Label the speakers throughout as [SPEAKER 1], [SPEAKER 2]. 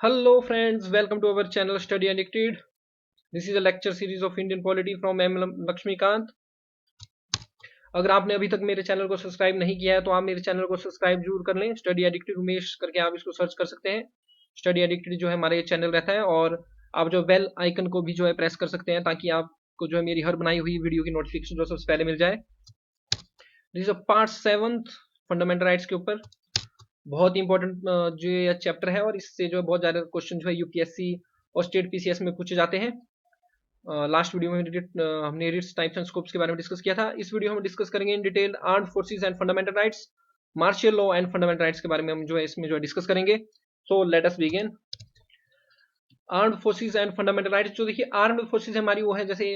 [SPEAKER 1] Hello friends, welcome to our channel Study Addicted. This is a lecture series of Indian polity from M. Lakshmikant. अगर आपने अभी तक मेरे channel को subscribe नहीं किया है तो आप मेरे चैनल को सब्सक्राइब जरूर कर लें। स्टडी एडिक्टेड उमेश करके आप इसको सर्च कर सकते हैं। स्टडी एडिक्टेड जो है हमारा ये चैनल रहता है और आप जो बेल आइकन को भी जो है प्रेस कर सकते हैं ताकि आपको जो है मेरी हर बनाई हुई वीडियो की नोटिफिकेशन जो सबसे पहले मिल जाए। This is part 7 fundamental rights के ऊपर बहुत ही इंपॉर्टेंट जो ये चैप्टर है और इससे जो है बहुत ज्यादा क्वेश्चन जो है यूपीएससी और स्टेट पीसीएस में पूछे जाते हैं। लास्ट वीडियो में हमने रिट्स टाइप्स एंड स्कोप्स के बारे में डिस्कस किया था। इस वीडियो में डिस्कस करेंगे in detail armed forces and fundamental rights, martial law and fundamental rights के बारे में हम जो है इसमें जो है डिस्कस करेंगे। So let us begin. Armed forces and fundamental rights, जो देखिए आर्म्ड फोर्सेस हमारी वो है जैसे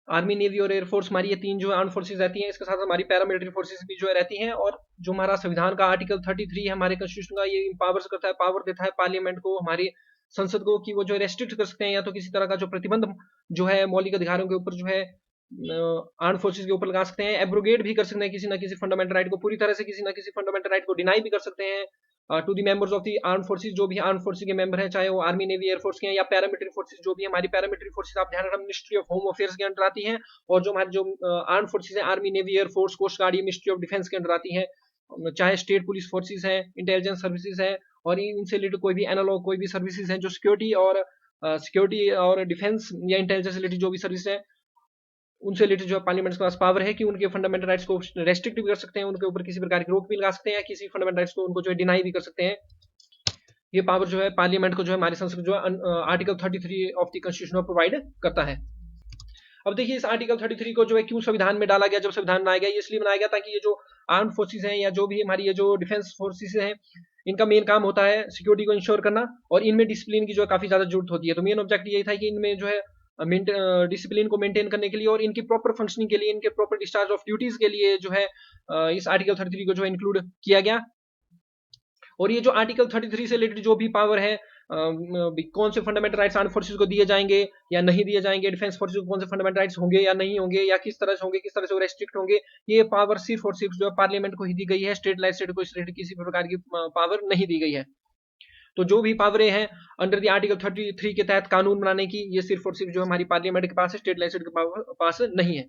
[SPEAKER 1] आर्मी, नेवी और एयरफोर्स, हमारी ये तीन जो आर्म फोर्सेज रहती हैं। इसके साथ हमारी पैरामिलिट्री फोर्सेज भी जो है रहती हैं। और जो हमारा संविधान का आर्टिकल 33 है हमारे कॉन्स्टिट्यूशन का, ये इंपावर्स करता है, पावर देता है पार्लियामेंट को, हमारी संसद को, कि वो जो रेस्ट्रिक्ट कर सकते हैं या तो किसी तरह का जो प्रतिबंध जो है मौलिक अधिकारों के ऊपर जो है आर्म फोर्सेज के ऊपर लगा सकते हैं। एब्रोगेट भी कर सकते हैं किसी ना किसी फंडामेंटल राइट को, पूरी तरह से किसी ना किसी फंडामेंटल राइट को डिनाई भी कर सकते हैं to the members of the arm forces. जो भी आर्म फोर्सेज के मेंबर हैं, चाहे वो आर्मी, नेवी, एयरफोर्स के हैं या पैरामिलिट्री फोर्सेज, जो भी हमारी पैरामिलिट्री फोर्सेज आप ध्यान रखना मिनिस्ट्री ऑफ होम अफेयर्स के अंडर आती हैं। और जो हमारी जो आर्म फोर्सेज है, army, navy, air force, coast guard, ये मिनिस्ट्री ऑफ डिफेंस के अंडर आती है। चाहे स्टेट पुलिस फोर्सेज है, इंटेलिजेंस सर्विसेज है और इनसे रिलेटेड कोई भी एनालॉग कोई भी सर्विसेज हैं जो सिक्योरिटी और डिफेंस या इंटेलिजेंस रिलेटेड जो भी सर्विस है, उनसे रिलेटेड जो पार्लियामेंट के पास पावर है कि उनके फंडामेंटल राइट्स को रेस्ट्रिक्ट भी कर सकते हैं, उनके ऊपर किसी प्रकार की रोक भी लगा सकते हैं या किसी फंडामेंटल राइट्स को उनको जो है डिनाई भी कर सकते हैं। ये पावर जो है पार्लियामेंट को जो है हमारी संसद जो है article 33 of the constitution provide करता है। अब देखिए इस आर्टिकल 33 को जो है क्यों संविधान में डाला गया, जब संविधान बनाया गया ये इसलिए बनाया गया ताकि ये जो आर्म फोर्सेज हैं या जो भी हमारी ये जो डिफेंस फोर्सेज हैं, इनका मेन काम होता है सिक्योरिटी को इंश्योर करना और इनमें डिसिप्लिन की जो है काफी ज्यादा जरूरत होती है। तो मेन ऑब्जेक्ट यही था कि इनमें जो है डिसिप्लिन को मेंटेन करने के लिए और इनकी प्रॉपर फंक्शनिंग के लिए, इनके प्रॉपर डिस्चार्ज ऑफ ड्यूटीज के लिए जो है इस आर्टिकल 33 को जो है इंक्लूड किया गया। और ये जो आर्टिकल 33 से रिलेटेड जो भी पावर है, कौन से फंडामेंटल राइट्स आर्म फोर्सेज को दिए जाएंगे या नहीं दिए जाएंगे, डिफेंस फोर्सेज को कौन से फंडामेंटल राइट्स होंगे या नहीं होंगे या किस तरह से होंगे, किस तरह से वो रेस्ट्रिक्ट होंगे, ये पावर सिर्फ और सिर्फ जो है पार्लियामेंट को ही दी गई है। स्टेट लेजिस्लेचर को इस रिलेटेड किसी प्रकार की पावर नहीं दी गई है। तो जो भी पावरें हैं अंडर द आर्टिकल 33 के तहत कानून बनाने की, ये सिर्फ और सिर्फ जो हमारी पार्लियामेंट के पास है, स्टेट लेजिस्लेचर के पास नहीं है।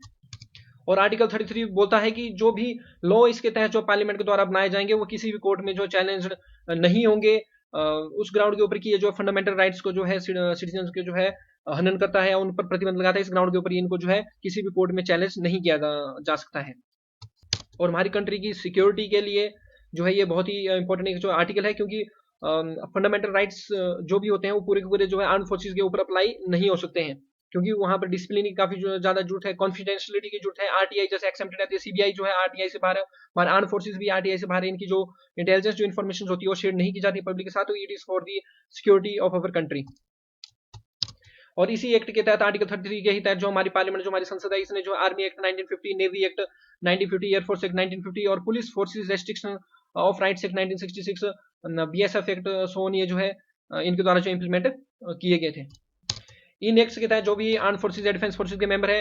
[SPEAKER 1] और आर्टिकल 33 बोलता है कि जो भी लॉ इसके तहत जो पार्लियामेंट के द्वारा बनाए जाएंगे वो किसी भी कोर्ट में जो चैलेंज नहीं होंगे, उस ग्राउंड के ऊपर की ये जो फंडामेंटल राइट्स को जो है सिटीजन के जो है हनन करता है, उन पर प्रतिबंध लगाता है, इस ग्राउंड के ऊपर इनको जो है किसी भी कोर्ट में चैलेंज नहीं किया जा सकता है। और हमारी कंट्री की सिक्योरिटी के लिए जो है ये बहुत ही इंपॉर्टेंट एक जो आर्टिकल है, क्योंकि फंडामेंटल राइट्स जो भी होते हैं वो पूरे के पूरे जो है आर्म फोर्सेज के ऊपर अप्लाई नहीं हो सकते हैं, क्योंकि वहां पर डिसिप्लिन की काफी जो ज्यादा जरूरत है, कॉन्फिडेंशियलिटी की जरूरत है। आरटीआई जैसे एक्सेप्टेड रहती है, सीबीआई जो है आरटीआई से बाहर है, हमारे आर्म फोर्सेज भी आरटीआई से बाहर है, इनकी जो इंटेलिजेंस जो इन्फॉर्मेशन होती है वो शेयर नहीं की जाती पब्लिक के साथ, तो it is for the security of our country. और इसी एक्ट के तहत आर्टिकल 33 के ही तहत जो हमारी पार्लियामेंट जो हमारी संसद है, इसने जो army act 1950, navy act 1950, air force act 1950 और police forces restriction of rights act 1966, BSF act, सोन, ये जो है इनके द्वारा जो इम्प्लीमेंट किए गए थे। इन एक्ट्स के तहत जो भी आर्म फोर्सेज या डिफेंस फोर्सेज के मेंबर है,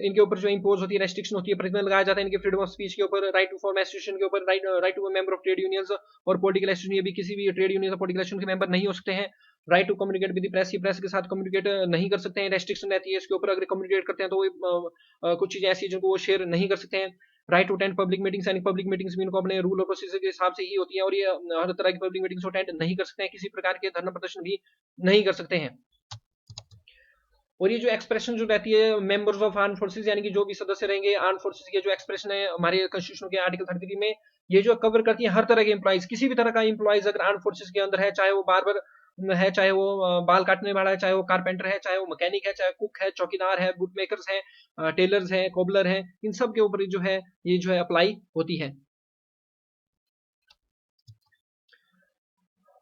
[SPEAKER 1] इनके ऊपर जो इंपोज होती है, रेस्ट्रिक्शन होती है, प्रतिबंध लगाया जाता है इनके फ्रीडम ऑफ स्पीच के ऊपर, राइट टू फॉर्म एसोसिएशन के ऊपर, right to member of trade unions और पॉलिटिकल एसोसिएशन, ये भी किसी भी ट्रेड यूनियन या पॉलिटिकल एसोसिएशन के मेंबर नहीं हो सकते हैं। Right to communicate with press, press के साथ कम्युनिकेट नहीं कर सकते हैं, रेस्ट्रिक्शन रहती है इसके ऊपर। अगर कम्युनिकेट करते हैं तो कुछ चीजें ऐसी जिनको वो शेयर नहीं कर सकते हैं। Right to attend public meetings, यानी पब्लिक मीटिंग्स भी इनको अपने रूल और प्रोसीजर के हिसाब से ही होती है और ये हर तरह की पब्लिक मीटिंग्स अटेंड नहीं कर सकते हैं, किसी प्रकार के धरना प्रदर्शन भी नहीं कर सकते हैं। और ये जो एक्सप्रेशन जो रहती है मेंबर्स ऑफ आर्म फोर्सेज, यानी कि जो भी सदस्य रहेंगे आर्म फोर्सेज के, जो एक्सप्रेशन है हमारे कॉन्स्टिट्यूशन के आर्टिकल 33 में, ये जो कवर करती है हर तरह के एम्प्लॉइज, किसी भी तरह का एम्प्लॉइज अगर आर्म फोर्सेज के अंदर है, चाहे वो बार्बर है, चाहे वो बाल काटने वाला है, चाहे वो कारपेंटर है, चाहे वो मैकेनिक है, चाहे कुक है, चौकीदार है, बुट मेकर्स है, टेलर्स है, कोबलर है, इन सब के ऊपर जो है ये जो है अप्लाई होती है।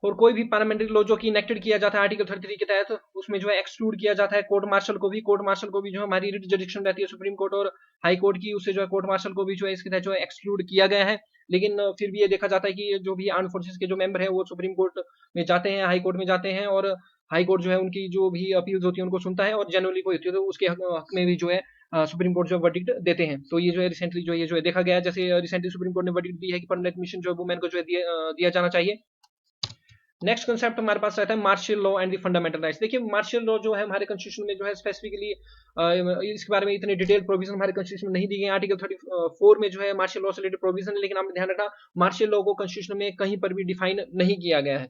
[SPEAKER 1] और कोई भी पार्लियामेंट्री लॉ जो कि इनेक्टेड किया जाता है आर्टिकल 33 के तहत, उसमें जो है एक्सक्लूड किया जाता है कोर्ट मार्शल को भी। कोर्ट मार्शल को भी जो हमारी रिट जुडिक्शन रहती है सुप्रीम कोर्ट और हाई कोर्ट की, उससे जो है कोर्ट मार्शल को भी जो है इसके तहत जो है एक्सक्लूड किया गया है। लेकिन फिर भी ये देखा जाता है कि जो भी आर्म फोर्सेज के जो मेंबर है वो सुप्रीम कोर्ट में जाते हैं, हाई कोर्ट में जाते हैं और हाई कोर्ट जो है उनकी जो भी अपील्स होती है उनको सुनता है और जनरली कोई होती है तो उसके हक में भी जो है सुप्रीम कोर्ट जो वर्डिक्ट देते हैं। तो ये जो है रिसेंटली जो ये जो है देखा गया है, जैसे रिसेंटली सुप्रीम कोर्ट ने वर्डिक्ट दी है कि परमानेंट मिशन जो वुमेन को जो है दिया जाना चाहिए। नेक्स्ट कंसेप्ट हमारे पास रहता है martial law and the fundamental rights. देखिए मार्शियल लॉ जो है हमारे कॉन्स्टिट्यूशन में जो है स्पेसिफिकली इसके बारे में इतने डिटेल प्रोविजन हमारे कॉन्स्टिट्यूशन में नहीं दी गई। आर्टिकल 34 में जो है मार्शियल लॉ से रिलेटेड प्रोविजन है, लेकिन आपने ध्यान रखना मार्शियल लॉ को कॉन्स्टिट्यूशन में कहीं पर भी डिफाइन नहीं किया गया है।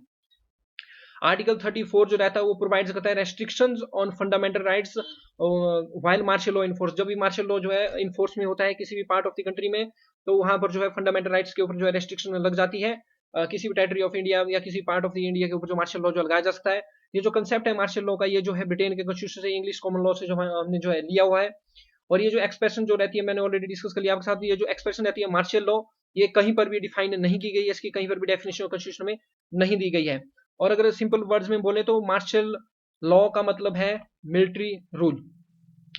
[SPEAKER 1] आर्टिकल 34 जो रहता है वो प्रोवाइड करता है restrictions on fundamental rights while martial law enforce. जब भी मार्शियल लॉ जो है इनफोर्स में होता है किसी भी पार्ट ऑफ द कंट्री में, तो वहां पर जो है फंडामेंटल राइट्स के ऊपर जो है रेस्ट्रिक्शन लग जाती है। किसी भी टेरिटरी ऑफ इंडिया या किसी पार्ट ऑफ द इंडिया के ऊपर जो मार्शियल लॉ जो लगाया जा सकता है। ये जो कंसेप्ट है मार्शियल लॉ का, ये जो है ब्रिटेन के कॉन्स्टिट्यूशन से, इंग्लिश कॉमन लॉ से जो है हमने जो है लिया हुआ है। और ये जो एक्सप्रेशन जो रहती है मैंने ऑलरेडी डिस्कस कर लिया आपके साथ, ये जो एक्सप्रेशन रहती है मार्शियल लॉ, ये कहीं पर भी डिफाइन नहीं की गई है, इसकी कहीं पर भी डेफिनेशन कॉन्स्टिट्यूशन में नहीं दी गई है। और अगर सिंपल वर्ड्स में बोले तो मार्शल लॉ का मतलब है मिलिट्री रूल।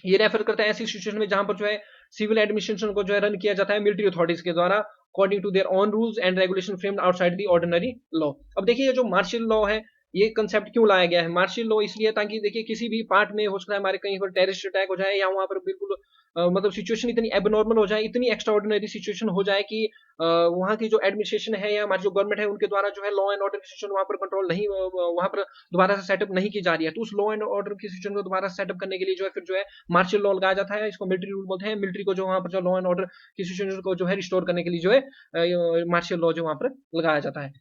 [SPEAKER 1] ये रेफर करता है ऐसी सिचुएशन में जहां पर जो है सिविल एडमिनिस्ट्रेशन को जो है रन किया जाता है मिलिट्री अथॉरिटीज के द्वारा according to their own rules and regulation framed outside the ordinary law. अब देखिए ये जो मार्शल लॉ है, ये कंसेप्ट क्यों लाया गया है मार्शल लॉ? इसलिए ताकि देखिए किसी भी पार्ट में हो सकता है हमारे कहीं पर टेररिस्ट अटैक हो जाए, या वहां पर बिल्कुल मतलब सिचुएशन इतनी एबनॉर्मल हो जाए, इतनी एक्स्ट्रा ऑर्डिनरी सिचुएशन हो जाए कि वहाँ की जो एडमिनिस्ट्रेशन है या हमारी जो गवर्नमेंट है उनके द्वारा जो है लॉ एंड ऑर्डर की सिचुएशन वहां पर कंट्रोल नहीं, वहां पर दोबारा से सेटअप नहीं की जा रही है। तो उस लॉ एंड ऑर्डर की सिचुएशन को दोबारा सेटअप करने के लिए जो है फिर जो है मार्शल लॉ लगाया जाता है। इसको मिलिट्री रूल बोलते हैं। मिलिट्री को जो वहां पर जो लॉ एंड ऑर्डर की सिचुएशन को जो है रिस्टोर करने के लिए जो है मार्शल लॉ जो वहां पर लगाया जाता है।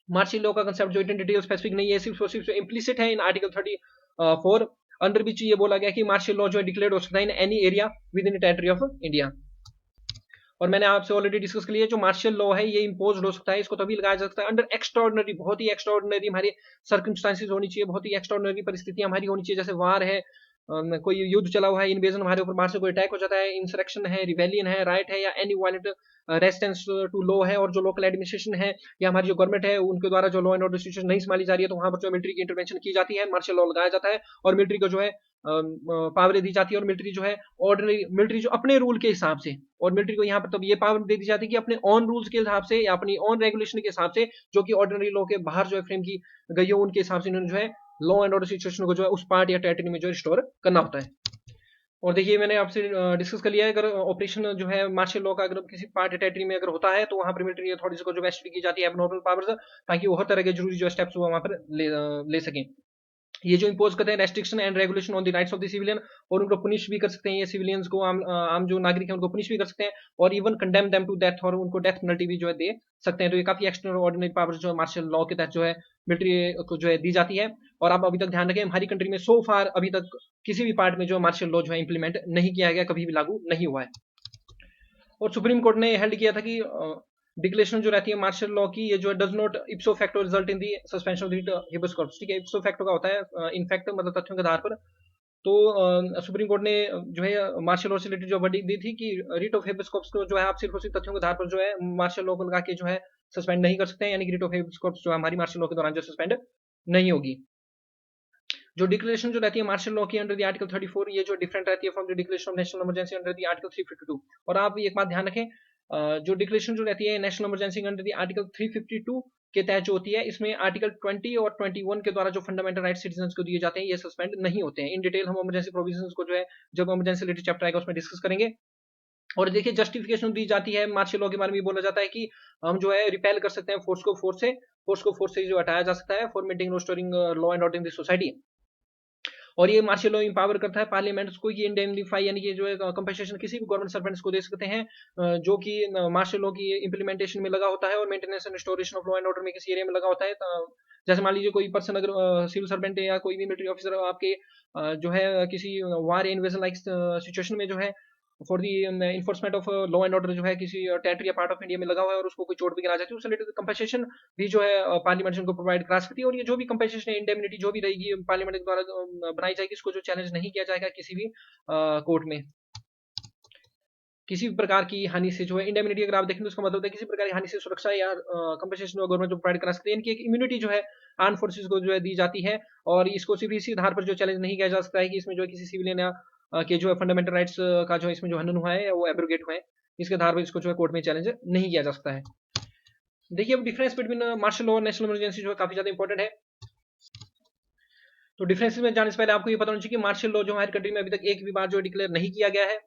[SPEAKER 1] मार्शल लॉ का कंसेप्ट जो इतनी डिटेल स्पेसिफिक नहीं है, सिर्फ इम्प्लिसिट है इन आर्टिकल 34 अंडर विच ये बोला गया कि मार्शल लॉ जो है डिक्लेयर हो सकता है in any area with in territory of India. और मैंने आपसे ऑलरेडी डिस्कस कर लिया, जो मार्शल लॉ है ये इंपोज हो सकता है, इसको तभी लगाया जा सकता है अंडर एक्स्ट्राऑर्डिनरी, बहुत ही एक्स्ट्राऑर्डिनरी हमारी सर्कमस्टांसेस होनी चाहिए, बहुत ही एक्स्ट्राऑर्डिनरी परिस्थितियां हमारी होनी चाहिए। जैसे वार है, कोई युद्ध चला हुआ है, इन्वेजन हमारे ऊपर बाहर से कोई अटैक हो जाता है, इंसरेक्शन है, रिवेलियन है, राइट है, या any violent resistance to law है, और जो लोकल एडमिनिस्ट्रेशन है या हमारी जो गवर्नमेंट है उनके द्वारा जो लॉ एंड ऑर्डर सिचुएशन नहीं संभाली जा रही है, तो वहां पर जो मिलिट्री की इंटरवेंशन की जाती है, मार्शल लॉ लगाया जाता है और मिलिट्री को जो है पावर दी जाती है। और मिलिट्री जो है ऑर्डिनरी मिलिट्री जो अपने रूल के हिसाब से, और मिलिट्री को यहाँ पर तब ये पावर दे दी जाती है कि अपने ऑन रूल्स के हिसाब से या अपनी ऑन रेगुलेशन के हिसाब से, जो कि ऑर्डिनरी लॉ के बाहर जो है फ्रेम की गई हो, उनके हिसाब से इन्होंने जो है लॉ एंड ऑर्डर सिचुएशन को जो है उस पार्ट या टेरिटरी में जो रिस्टोर करना होता है। और देखिए मैंने आपसे डिस्कस कर लिया है, अगर ऑपरेशन जो है मार्शल लॉ का अगर किसी पार्ट टेरिटरी में अगर होता है, तो वहां पर मिलिट्री अथॉरिटीज को जो वेस्ट की जाती है एबनॉर्मल पावर्स, ताकि वो हर तरह के जरूरी जो स्टेप्स वो वहां पर ले सकें। ये जो इंपोज करते हैं restriction and regulation on the rights of the civilian, और उनको पुनिश भी कर सकते हैं, ये सिविलियंस को आम जो नागरिक हैं उनको पुनिश भी कर सकते हैं, और even condemn them to death, और उनको डेथ पेनल्टी भी जो है दे सकते हैं। तो ये काफी एक्स्ट्रा ऑर्डिनरी पावर्स जो है मार्शल लॉ के तहत जो है मिलिट्री को जो है दी जाती है। और आप अभी तक ध्यान रखें हमारी कंट्री में सो फार अभी तक किसी भी पार्ट में जो मार्शल लॉ जो है इंप्लीमेंट नहीं किया गया, कभी भी लागू नहीं हुआ है। और सुप्रीम कोर्ट ने हेल्ड किया था कि डिक्लेरेशन जो रहती है मार्शल लॉ की, ये जो है does not इप्सो facto result in the suspension of the habeas corpus. ठीक है, इप्सो फैक्टो का होता है इनफैक्ट मतलब तथ्यों के आधार पर। तो सुप्रीम कोर्ट ने जो है मार्शल लॉ से रिलेटेड जो वर्डिक्ट दी थी कि रिट ऑफ हेबस कॉर्पस को जो है आप सिर्फ और सिर्फ तथ्यों के आधार पर जो है मार्शल लॉ को लगा के जो है सस्पेंड नहीं कर सकते हैं, यानी कि रिट ऑफ हेबस कॉर्पस जो है हमारी मार्शल लॉ के दौरान जो सस्पेंड नहीं होगी। जो डिक्लेरेशन जो रहती है मार्शल लॉ की अंडर द आर्टिकल 34, ये जो डिफरेंट रहती है from the declaration of national emergency under the article 352। और आप एक बात ध्यान रखें, जो डिक्लेरेशन जो रहती है national emergency under the article 352 के तहत जो होती है, इसमें आर्टिकल 20 और 21 के द्वारा जो फंडामेंटल राइट सिटीजन को दिए जाते हैं, ये सस्पेंड नहीं होते हैं। इन डिटेल हम इमरजेंसी प्रोविजंस को जो है जब इमरजेंसी रिलेटेड चैप्टर आएगा उसमें डिस्कस करेंगे। और देखिए जस्टिफिकेशन दी जाती है मार्शल लॉ के बारे में बोला जाता है कि हम जो है रिपेल कर सकते हैं फोर्स को फोर्स से जो हटाया जा सकता है for maintaining restoring law and order in the society. और ये मार्शल लॉ इंपावर करता है पार्लियामेंट्स को, ये इंडेमनिफाई यानी कि जो है कंपनसेशन किसी भी गवर्नमेंट सर्वेंट्स को दे सकते हैं जो कि मार्शल लॉ की इंप्लीमेंटेशन में लगा होता है और maintenance and restoration of law and order में किसी एरिया में लगा होता है। जैसे मान लीजिए कोई पर्सन अगर सिविल सर्वेंट है या कोई भी मिलिट्री ऑफिसर आपके जो है किसी वार इन्वेजन लाइक सिचुएशन में जो है for the enforcement of law and order जो है किसी टेरिटरी या पार्ट ऑफ इंडिया में लगा हुआ है और उसको कोई चोट वगैरह आ जाती है, उससे रिलेटेड कंपनसेशन भी जो है पार्लियामेंट उनको प्रोवाइड करा सकती है। और ये जो भी कंपनसेशन इंडेमनिटी जो भी रहेगी पार्लियामेंट के द्वारा बनाई जाएगी, इसको जो चैलेंज नहीं किया जाएगा किसी भी कोर्ट में। किसी भी प्रकार की हानि से जो है इंडेमनिटी अगर आप देखें तो उसका मतलब है किसी प्रकार की हानि से सुरक्षा या कंपनसेशन गवर्नमेंट जो प्रोवाइड करा सकती है। इनकी एक इम्यूनिटी जो है आर्म फोर्सेज को जो है दी जाती है, और इसको सिर्फ इसी आधार पर जो चैलेंज नहीं किया जा सकता है कि इसमें जो है किसी सिविलियन या के जो है फंडामेंटल राइट्स का जो इसमें जो हनन हुआ है वो एब्रोगेट हुआ है, इसके आधार पर इसको जो है कोर्ट में चैलेंज नहीं किया जा सकता है। देखिए अब डिफरेंस बिटवीन मार्शल लॉ और नेशनल इमरजेंसी जो है काफी ज्यादा इंपॉर्टेंट है। तो डिफरेंसेस में जाने से पहले आपको ये पता होना चाहिए कि मार्शल लॉ जो हमारी कंट्री में अभी तक एक भी बार जो डिक्लेयर नहीं किया गया है।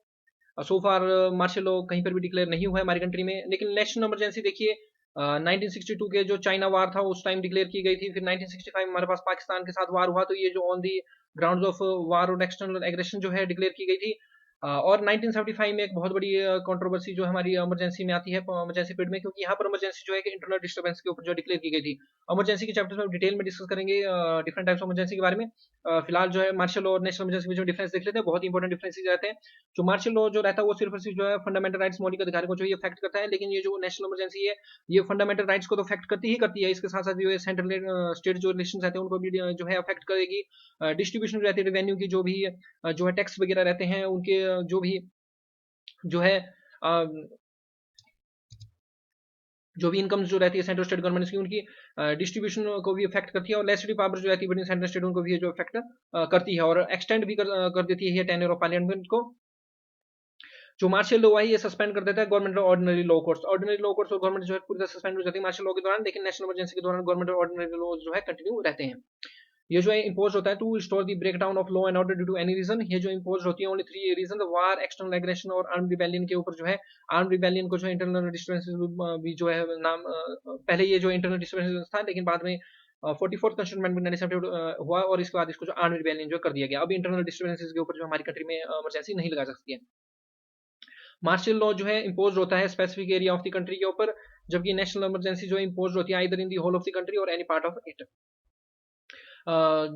[SPEAKER 1] सो फार मार्शल लॉ कहीं पर भी डिक्लेयर नहीं हुआ है हमारी कंट्री में। लेकिन नेशनल इमरजेंसी देखिए 1962 के जो चाइना वार था उस टाइम डिक्लेयर की गई थी। फिर 1965 में हमारे पास पाकिस्तान के साथ वार हुआ, तो ये जो on the grounds of war और एक्सटर्नल एग्रेशन जो है डिक्लेयर की गई थी। और 1975 में एक बहुत बड़ी कंट्रोवर्सी जो हमारी इमरजेंसी में आती है, इमरजेंसी पीरियड में, क्योंकि यहाँ पर इमरजेंसी जो है कि इंटरनल डिस्टर्बेंस के ऊपर जो डिक्लेयर की गई थी। इमरजेंसी के चैप्टर में डिटेल में डिस्कस करेंगे डिफरेंट टाइप्स ऑफ इमरजेंसी के बारे में। फिलहाल जो है मार्शल लॉ और नेशनल इमरजेंसी में जो डिफरेंस देख लेते हैं, बहुत इंपॉर्टेंट डिफरेंसेस रहते हैं। जो मार्शल लॉ जो रहता है वो सिर्फ और सिर्फ जो है फंडामेंटल राइट्स, मौलिक अधिकारों को जो ये अफेक्ट करता है, लेकिन ये जो नेशनल इमरजेंसी है ये फंडामेंटल राइट्स को तो अफेक्ट करती है, इसके साथ साथ जो सेंट्रल स्टेट जो रिलेशन रहते हैं उनको भी जो है अफेक्ट करेगी। डिस्ट्रीब्यूशन रहती है रेवेन्यू की, जो भी जो है टैक्स वगैरह रहते हैं उनके जो भी जो है जो भी इनकम जो रहती है सेंट्रल स्टेट गवर्नमेंट की, उनकी डिस्ट्रीब्यूशन को भी अफेक्ट करती है, और लेजिस्लेटिव पावर जो रहती है बिटवीन सेंट्रल स्टेट उनको भी जो अफेक्ट करती है, और एक्सटेंड भी कर देती है टेन्योर ऑफ पार्लियामेंट को। जो मार्शल लॉ है ये सस्पेंड कर देता है government ordinary law courts. Ordinary law courts और गवर्नमेंट जो है पूरी तरह सस्पेंड हो जाती है मार्शल लॉ के दौरान, लेकिन नेशनल इमरजेंसी के दौरान गवर्नमेंट ऑर्डिनरी लॉ जो है कंटिन्यू रहते हैं। ये जो है इम्पोज होता है to restore the breakdown of law and order due to any reason. ये जो इम्पोज होती है only 3 reason, war, external aggression और आर्म रिबेलियन के ऊपर जो है। आर्म रिबेलियन को जो है इंटरनल डिस्टर्बेंसेस भी जो है नाम पहले ये जो इंटरनल डिस्टर्बेंसेस था, लेकिन बाद में 44th कंस्टिट्यूशन अमेंडमेंट 1970 हुआ और इसके बाद इसको जो आर्म रिबेलियन जो कर दिया गया। अब इंटरनल डिस्टर्बेंसेस के ऊपर जो हमारी कंट्री में इमरजेंसी नहीं लगा सकती है। मार्शल लॉ जो है इम्पोज होता है specific area of the country के ऊपर, जबकि नेशनल इमरजेंसी जो है इम्पोज होती है either in the whole of the country और एनी पार्ट ऑफ इट।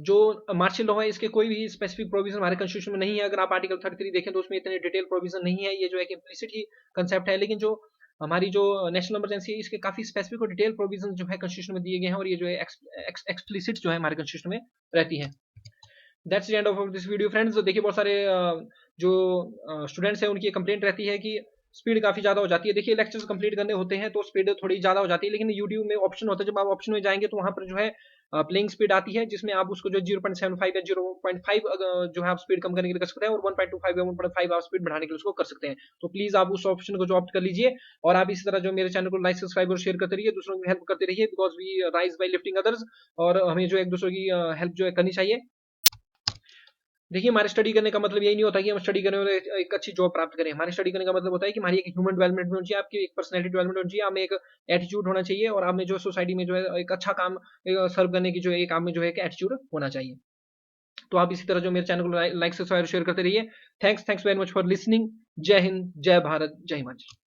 [SPEAKER 1] जो मार्शल लॉ है इसके कोई भी स्पेसिफिक प्रोविजन हमारे कॉन्स्टिट्यूशन में नहीं है। अगर आप आर्टिकल 33 देखें तो उसमें इतने डिटेल प्रोविजन नहीं है, ये जो है कि इम्प्लिसिट ही कंसेप्ट है। लेकिन जो हमारी जो नेशनल इमरजेंसी है इसके काफी स्पेसिफिक और डिटेल प्रोविजन जो है कॉन्स्टिट्यूशन में दिए गए हैं, और ये जो है एक्सप्लिसिट जो है हमारे कॉन्स्टिट्यूशन में रहती है। That's the end of this video friends. देखिए बहुत सारे जो स्टूडेंट्स हैं उनकी कंप्लेंट रहती है कि स्पीड काफी ज्यादा हो जाती है। देखिए लेक्चर्स कंप्लीट करने होते हैं तो स्पीड थोड़ी ज्यादा हो जाती है, लेकिन यूट्यूब में ऑप्शन होता है, जब आप ऑप्शन में जाएंगे तो वहां पर जो है प्लेइंग स्पीड आती है, जिसमें आप उसको जो 0.75 या 0.5 जो है आप स्पीड कम करने के लिए कर सकते हैं, और 1.25 या 1.5 आप स्पीड बढ़ाने के लिए उसको कर सकते हैं। तो प्लीज आप उस ऑप्शन को जो ऑप्ट कर लीजिए, और आप इसी तरह जो मेरे चैनल को लाइक, सब्सक्राइब और शेयर करते रहिए, दूसरों की हेल्प करते रहिए, because we rise by lifting others, और हमें जो एक दूसरे की हेल्प जो है करनी चाहिए। देखिए हमारे स्टडी करने का मतलब यही नहीं होता कि हम स्टडी करने और एक अच्छी जॉब प्राप्त करें। हमारे स्टडी करने का मतलब होता है कि हमारी एक ह्यूमन डेवलपमेंट होनी चाहिए, आपकी एक पर्सनैलिटी डेवलपमेंट होनी चाहिए, हमें एक एटीट्यूड होना चाहिए, और हमें जो सोसाइटी में जो है एक अच्छा काम सर्व करने की जो है एक आप में जो है एक एटीट्यूड होना चाहिए। तो आप इसी तरह जो मेरे चैनल को लाइक, सब्सक्राइब, शेयर करते रहिए। Thanks very much for listening. जय हिंद, जय भारत, जय हिमाचल।